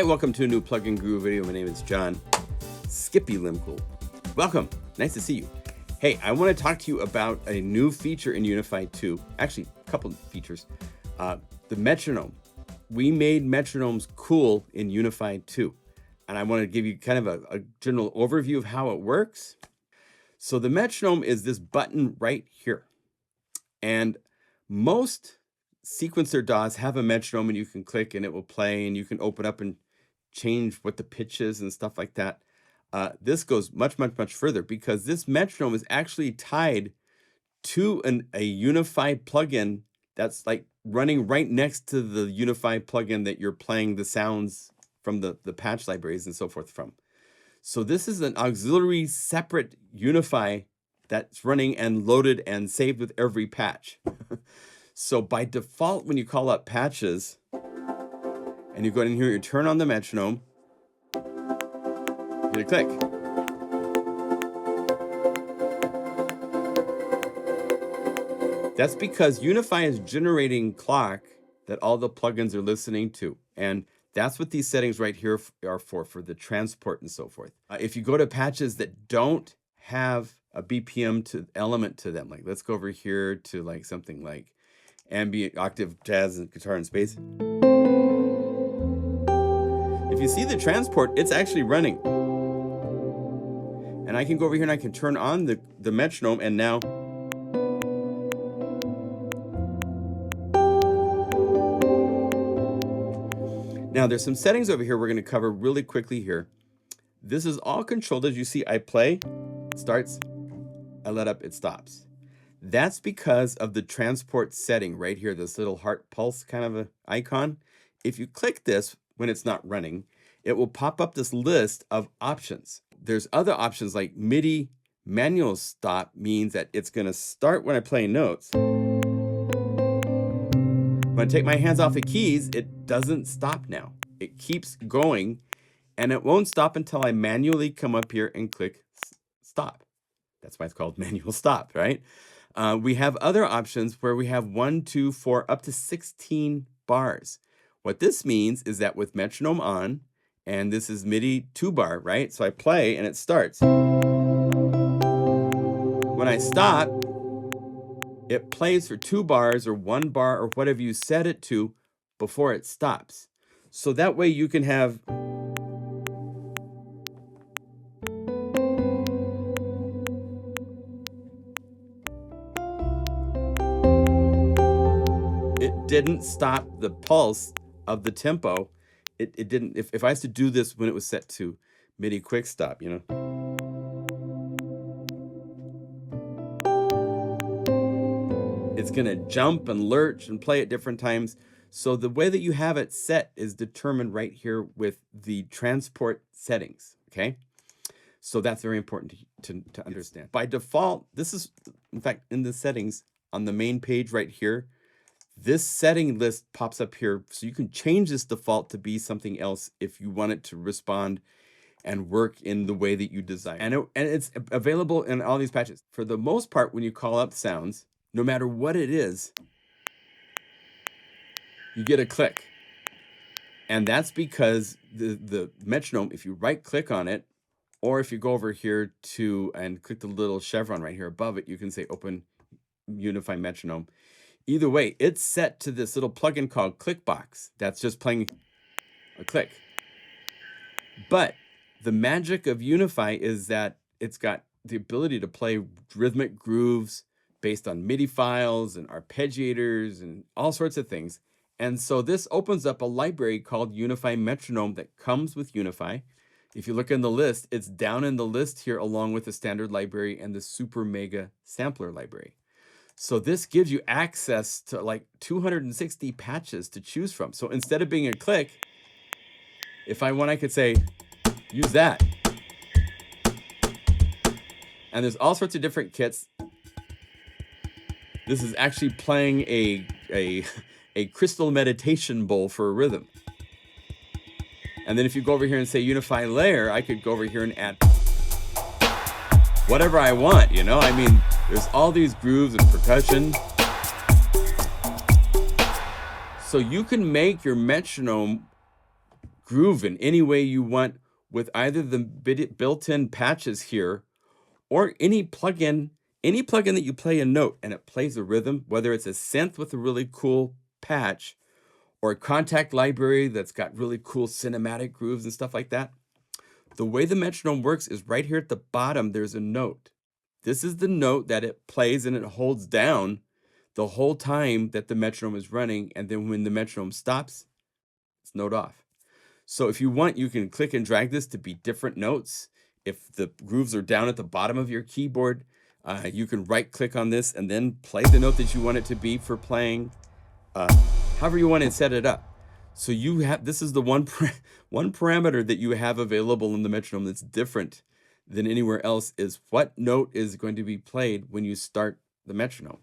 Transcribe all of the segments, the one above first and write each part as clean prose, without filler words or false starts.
Hi, welcome to a new plugin guru video. My name is John. Skippy Welcome. Welcome. Nice to see you. Hey, I want to talk to you about a new feature in Unify 2. Actually, a couple of features. The metronome. We made metronomes cool in Unify 2. And I want to give you kind of a general overview of how it works. So the metronome is this button right here. And most sequencer DAWs have a metronome and you can click and it will play and you can open up and change what the pitch is and stuff like that. This goes much further because this metronome is actually tied to a Unify plugin that's like running right next to the Unify plugin that you're playing the sounds from the patch libraries and so forth from. So this is an auxiliary separate Unify that's running and loaded and saved with every patch. So by default, when you call up patches and you go in here, you turn on the metronome, hit a click. That's because Unify is generating clock that all the plugins are listening to. And that's what these settings right here are for the transport and so forth. If you go to patches that don't have a BPM element to them, like let's go over here to like something like ambient, octave, jazz, and guitar and space. If you see the transport, it's actually running. And I can go over here and I can turn on the metronome and now there's some settings over here we're going to cover really quickly here. This is all controlled. As you see, I play, it starts, I let up, it stops. That's because of the transport setting right here, this little heart pulse kind of a icon. If you click this when it's not running, it will pop up this list of options. There's other options like MIDI manual stop means that it's going to start when I play notes. When I take my hands off the keys, it doesn't stop now. It keeps going and it won't stop until I manually come up here and click stop. That's why it's called manual stop, right? We have other options where we have 1, 2, 4, up to 16 bars. What this means is that with metronome on, and this is MIDI 2 bar, right? So I play and it starts. When I stop, it plays for 2 bars or 1 bar or whatever you set it to before it stops. So that way you can have it didn't stop the pulse of the tempo. It didn't, if I was to do this when it was set to MIDI quick stop, you know. It's gonna jump and lurch and play at different times. So the way that you have it set is determined right here with the transport settings, okay? So that's very important to understand. By default, this is, in fact, in the settings on the main page right here, this setting list pops up here. So you can change this default to be something else if you want it to respond and work in the way that you desire. And it's available in all these patches. For the most part, when you call up sounds, no matter what it is, you get a click. And that's because the metronome, if you right click on it, or if you go over here and click the little chevron right here above it, you can say open Unify Metronome. Either way, it's set to this little plugin called Clickbox. That's just playing a click. But the magic of Unify is that it's got the ability to play rhythmic grooves based on MIDI files and arpeggiators and all sorts of things. And so this opens up a library called Unify Metronome that comes with Unify. If you look in the list, it's down in the list here along with the standard library and the super mega sampler library. So this gives you access to like 260 patches to choose from. So instead of being a click, if I want, I could say, use that. And there's all sorts of different kits. This is actually playing a crystal meditation bowl for a rhythm. And then if you go over here and say Unify Layer, I could go over here and add whatever I want, you know? I mean, there's all these grooves and percussion. So you can make your metronome groove in any way you want with either the built-in patches here or any plugin that you play a note and it plays a rhythm, whether it's a synth with a really cool patch or a contact library that's got really cool cinematic grooves and stuff like that. The way the metronome works is right here at the bottom, there's a note. This is the note that it plays and it holds down the whole time that the metronome is running. And then when the metronome stops, it's note off. So if you want, you can click and drag this to be different notes. If the grooves are down at the bottom of your keyboard, you can right click on this and then play the note that you want it to be for playing, however you want to set it up. So you have, this is the one parameter that you have available in the metronome that's different than anywhere else, is what note is going to be played when you start the metronome.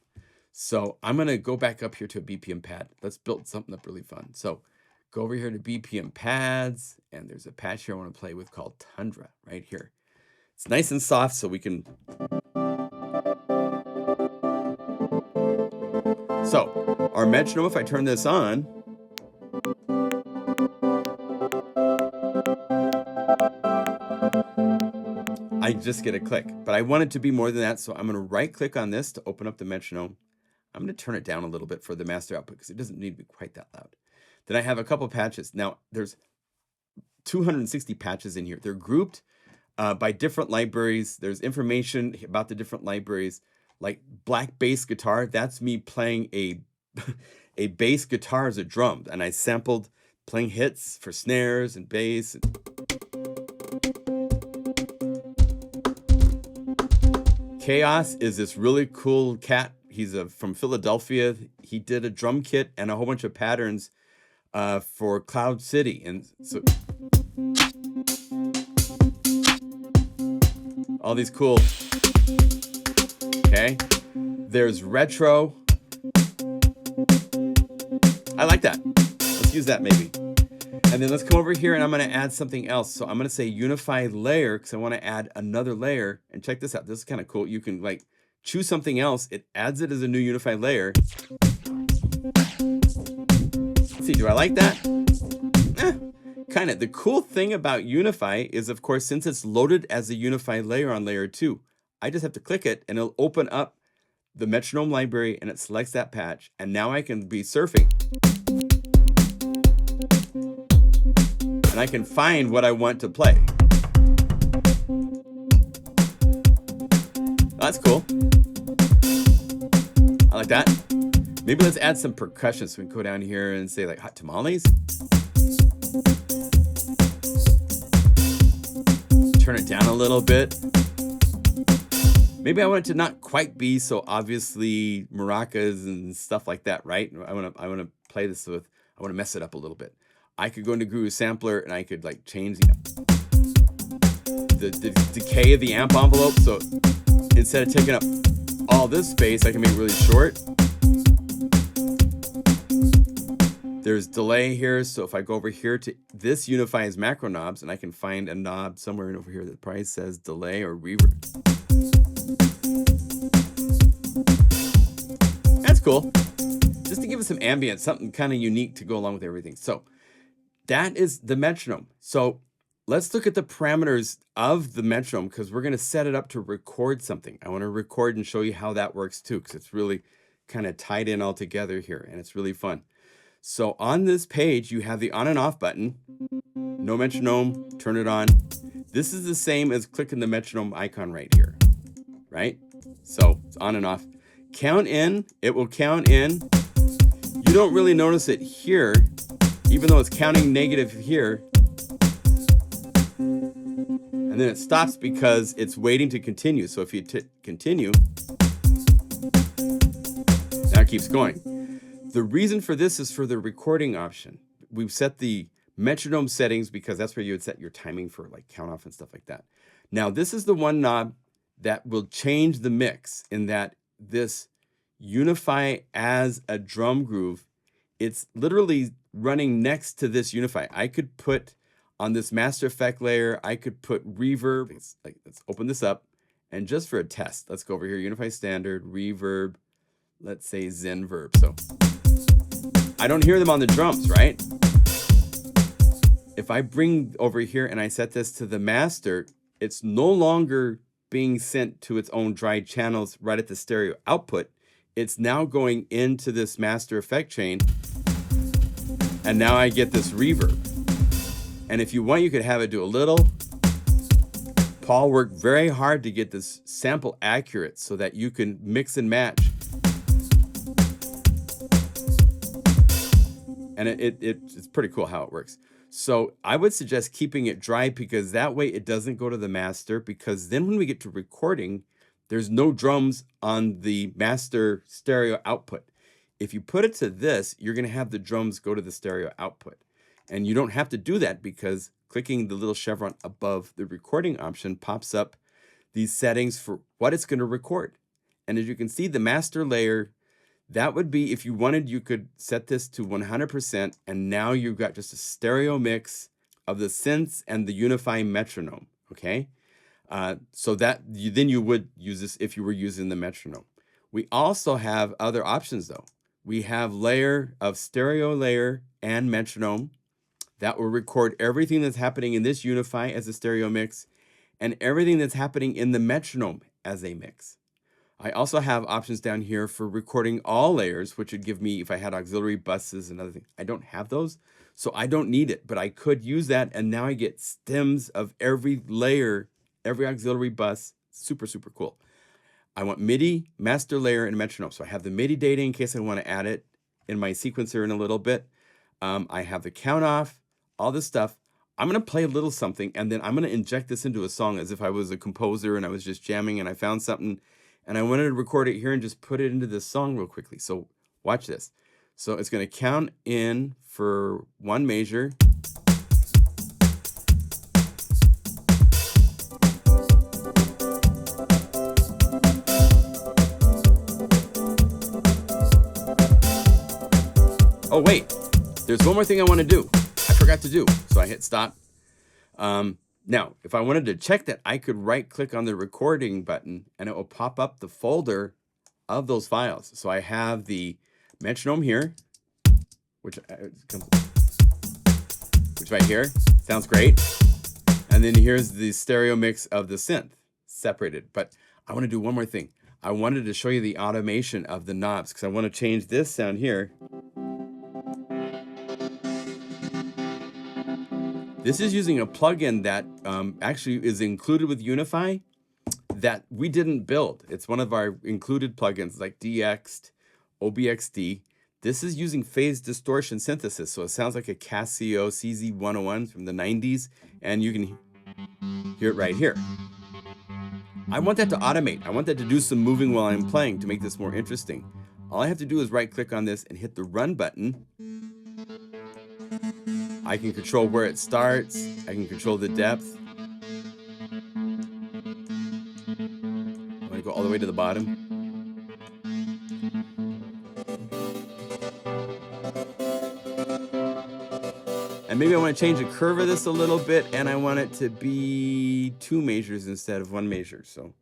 So I'm going to go back up here to a BPM pad. Let's build something up really fun. So go over here to BPM pads, and there's a patch here I want to play with called Tundra right here. It's nice and soft, so we can. So our metronome, if I turn this on, I just get a click, but I want it to be more than that. So I'm going to right click on this to open up the metronome. I'm going to turn it down a little bit for the master output because it doesn't need to be quite that loud. Then I have a couple patches. Now there's 260 patches in here. They're grouped by different libraries. There's information about the different libraries, like black bass guitar. That's me playing a bass guitar as a drum. And I sampled playing hits for snares and bass. Chaos is this really cool cat. He's from Philadelphia. He did a drum kit and a whole bunch of patterns for Cloud City. And so all these cool. Okay. There's retro. I like that. Let's use that maybe. And then let's come over here and I'm going to add something else. So I'm going to say Unify layer because I want to add another layer. And check this out. This is kind of cool. You can like choose something else. It adds it as a new Unify layer. Let's see, do I like that? Kind of. The cool thing about Unify is, of course, since it's loaded as a Unify layer on layer 2, I just have to click it and it'll open up the metronome library and it selects that patch. And now I can be surfing. And I can find what I want to play. That's cool. I like that. Maybe let's add some percussion. So we can go down here and say like hot tamales. Turn it down a little bit. Maybe I want it to not quite be so obviously maracas and stuff like that, right? I want to play this with, I want to mess it up a little bit. I could go into Groove Sampler and I could like change the decay of the amp envelope. So instead of taking up all this space, I can make it really short. There's delay here. So if I go over here to this unifies macro knobs, and I can find a knob somewhere over here that probably says delay or reverb. That's cool. Just to give us some ambience, something kind of unique to go along with everything. So that is the metronome. So let's look at the parameters of the metronome because we're going to set it up to record something. I want to record and show you how that works too because it's really kind of tied in all together here and it's really fun. So on this page, you have the on and off button. No metronome, turn it on. This is the same as clicking the metronome icon right here, right? So it's on and off. Count in, it will count in. You don't really notice it here, even though it's counting negative here. And then it stops because it's waiting to continue. So if you continue, now it keeps going. The reason for this is for the recording option. We've set the metronome settings because that's where you would set your timing for like count off and stuff like that. Now this is the one knob that will change the mix in that this Unify as a drum groove, it's literally running next to this Unify. I could put on this master effect layer, I could put reverb. Let's open this up and just for a test, let's go over here, Unify standard, reverb, let's say Zen verb. So I don't hear them on the drums, right? if I bring over here and I set this to the master, it's no longer being sent to its own dry channels right at the stereo output. It's now going into this master effect chain, and now I get this reverb. And if you want, you could have it do a little. Paul worked very hard to get this sample accurate so that you can mix and match. And it's pretty cool how it works. So I would suggest keeping it dry, because that way it doesn't go to the master, because then when we get to recording, there's no drums on the master stereo output. If you put it to this, you're going to have the drums go to the stereo output. And you don't have to do that, because clicking the little chevron above the recording option pops up these settings for what it's going to record. And as you can see, the master layer, that would be, if you wanted, you could set this to 100%, and now you've got just a stereo mix of the synths and the Unify Metronome, okay? So that then you would use this if you were using the metronome. We also have other options though. We have layer of stereo layer and metronome that will record everything that's happening in this Unify as a stereo mix and everything that's happening in the metronome as a mix. I also have options down here for recording all layers, which would give me, if I had auxiliary buses and other things. I don't have those, so I don't need it, but I could use that, and now I get stems of every layer, every auxiliary bus. Super, super cool. I want MIDI, master layer, and metronome. So I have the MIDI data in case I want to add it in my sequencer in a little bit. I have the count off, all this stuff. I'm going to play a little something, and then I'm going to inject this into a song as if I was a composer and I was just jamming and I found something and I wanted to record it here and just put it into this song real quickly. So watch this. So it's going to count in for one measure. Oh, wait, there's one more thing I want to do. I forgot to do, so I hit stop. Now, if I wanted to check that, I could right-click on the recording button, and it will pop up the folder of those files. So I have the metronome here, which right here, sounds great. And then here's the stereo mix of the synth, separated. But I want to do one more thing. I wanted to show you the automation of the knobs, because I want to change this sound here. This is using a plugin that actually is included with Unify that we didn't build. It's one of our included plugins like DX, OBXD. This is using phase distortion synthesis, so it sounds like a Casio CZ101 from the 90s, and you can hear it right here. I want that to automate. I want that to do some moving while I'm playing to make this more interesting. All I have to do is right-click on this and hit the Run button. I can control where it starts. I can control the depth. I'm going to go all the way to the bottom. And maybe I want to change the curve of this a little bit, and I want it to be 2 measures instead of 1 measure. So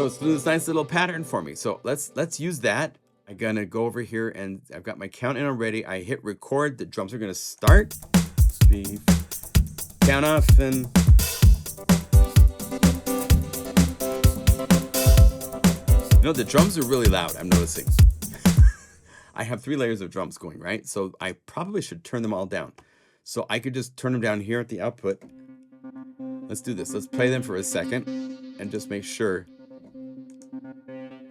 it's doing this nice little pattern for me. So let's use that. I'm gonna go over here and I've got my count in already. I hit record. The drums are gonna start. 3, count off, and you know, the drums are really loud, I'm noticing. I have 3 layers of drums going, right? So I probably should turn them all down. So I could just turn them down here at the output. Let's do this. Let's play them for a second and just make sure.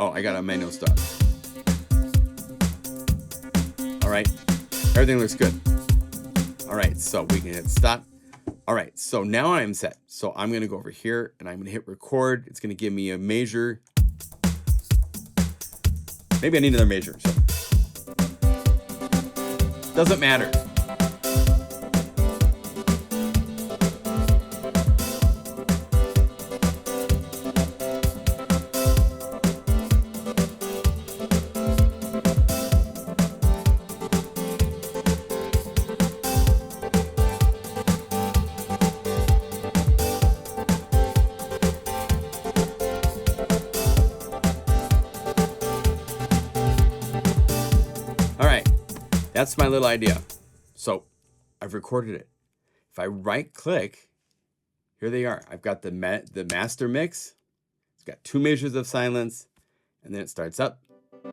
Oh, I got a manual stop. All right, everything looks good. All right, so we can hit stop. All right, so now I'm set. So I'm gonna go over here and I'm gonna hit record. It's gonna give me a measure. Maybe I need another measure. So. Doesn't matter. That's my little idea. So I've recorded it. If I right click, here they are. I've got the master mix. It's got 2 measures of silence, and then it starts up.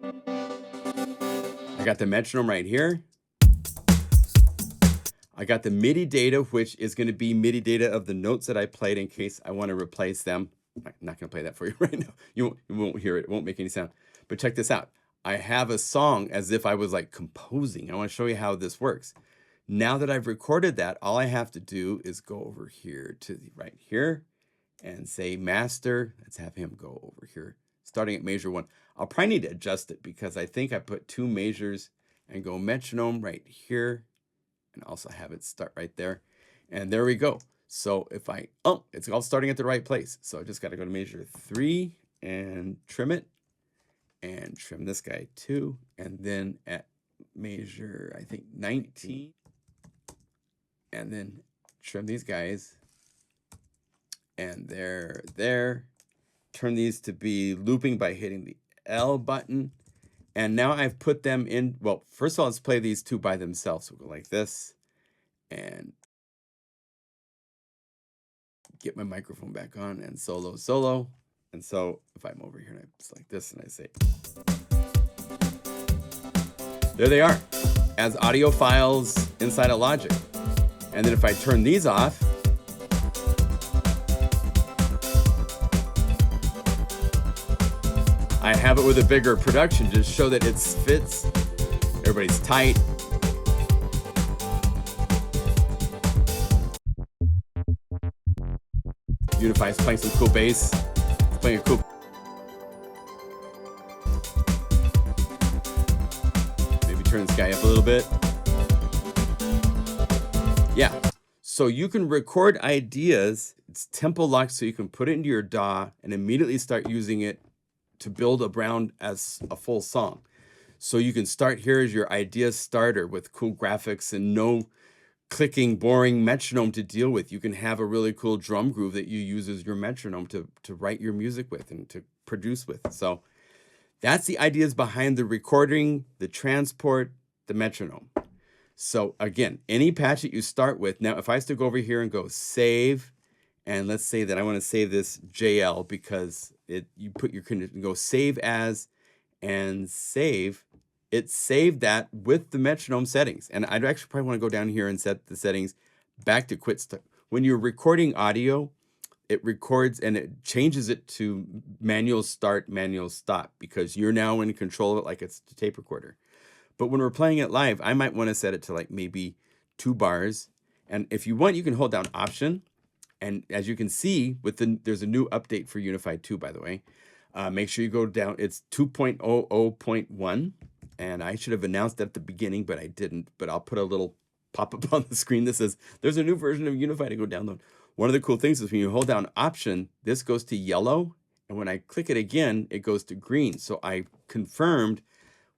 I got the metronome right here. I got the MIDI data, which is going to be MIDI data of the notes that I played in case I want to replace them. I'm not going to play that for you right now. You won't hear it. It won't make any sound. But check this out. I have a song as if I was like composing. I want to show you how this works. Now that I've recorded that, all I have to do is go over here to the right here and say master. Let's have him go over here, starting at measure 1. I'll probably need to adjust it because I think I put 2 measures and go metronome right here and also have it start right there. And there we go. So if I, it's all starting at the right place. So I just got to go to measure 3 and trim it and trim this guy too. And then at measure, I think 19, and then trim these guys. And there. Turn these to be looping by hitting the L button. And now I've put them in, well, first of all, let's play these 2 by themselves. We'll go like this and get my microphone back on and solo. And so if I'm over here and I just like this and I say, there they are as audio files inside of Logic. And then if I turn these off, I have it with a bigger production to show that it fits. Everybody's tight. Unify is playing some cool bass. It's playing a cool. Maybe turn this guy up a little bit. Yeah. So you can record ideas. It's tempo locked, so you can put it into your DAW and immediately start using it to build around as a full song. So you can start here as your idea starter with cool graphics and no clicking, boring metronome to deal with. You can have a really cool drum groove that you use as your metronome to write your music with and to produce with. So that's the ideas behind the recording, the transport, the metronome. So again, any patch that you start with. Now, if I still go over here and go save, and let's say that I want to save this JL because you put your condition, go save as and save. It saved that with the metronome settings. And I'd actually probably want to go down here and set the settings back to quit start. When you're recording audio, it records and it changes it to manual start, manual stop, because you're now in control of it like it's a tape recorder. But when we're playing it live, I might want to set it to like maybe 2 bars. And if you want, you can hold down Option. And as you can see, there's a new update for Unify 2, by the way. Make sure you go down. It's 2.00.1. And I should have announced that at the beginning, but I didn't. But I'll put a little pop-up on the screen that says, there's a new version of Unify to go download. One of the cool things is when you hold down Option, this goes to yellow. And when I click it again, it goes to green. So I confirmed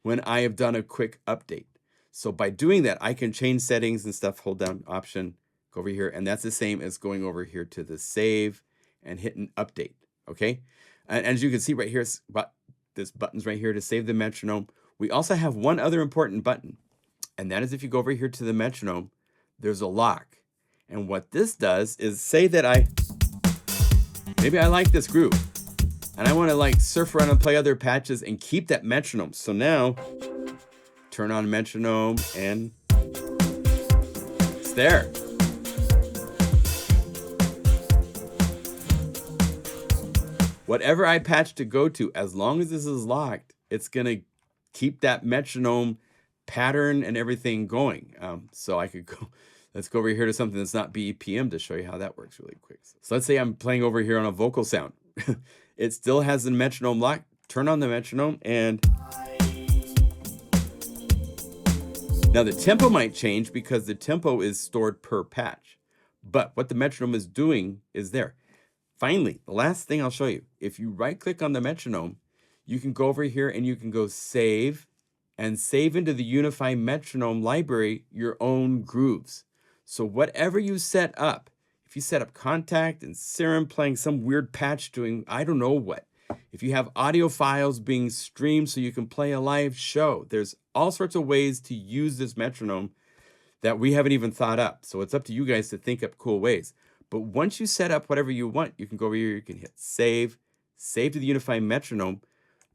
when I have done a quick update. So by doing that, I can change settings and stuff, hold down Option, go over here, and that's the same as going over here to the save and hitting update, okay? And as you can see right here, this button's right here to save the metronome. We also have one other important button, and that is if you go over here to the metronome, there's a lock. And what this does is say that maybe I like this groove, and I want to like surf around and play other patches and keep that metronome. So now, turn on metronome, and it's there. Whatever I patch to go to, as long as this is locked, it's going to keep that metronome pattern and everything going. So I could go, let's go over here to something that's not BPM to show you how that works really quick. So let's say I'm playing over here on a vocal sound. It still has the metronome locked. Turn on the metronome, and now the tempo might change because the tempo is stored per patch. But what the metronome is doing is there. Finally, the last thing I'll show you, if you right click on the metronome, you can go over here and you can go save and save into the Unify Metronome library your own grooves. So whatever you set up, if you set up Contact and Serum playing some weird patch doing I don't know what, if you have audio files being streamed so you can play a live show, there's all sorts of ways to use this metronome that we haven't even thought up. So it's up to you guys to think up cool ways. But once you set up whatever you want, you can go over here, you can hit save, save to the Unify Metronome.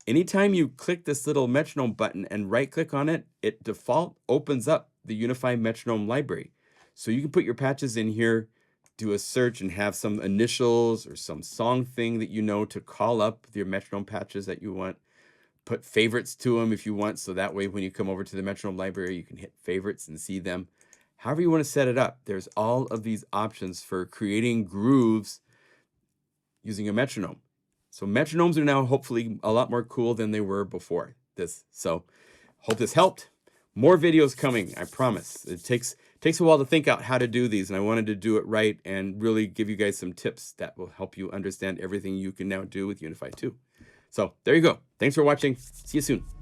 Anytime you click this little metronome button and right click on it, it default opens up the Unify Metronome library. So you can put your patches in here, do a search and have some initials or some song thing that you know to call up your metronome patches that you want. Put favorites to them if you want, so that way when you come over to the metronome library, you can hit favorites and see them. However you want to set it up, there's all of these options for creating grooves using a metronome. So metronomes are now hopefully a lot more cool than they were before this. So hope this helped. More videos coming, I promise. It takes a while to think out how to do these, and I wanted to do it right and really give you guys some tips that will help you understand everything you can now do with Unify 2. So there you go. Thanks for watching. See you soon.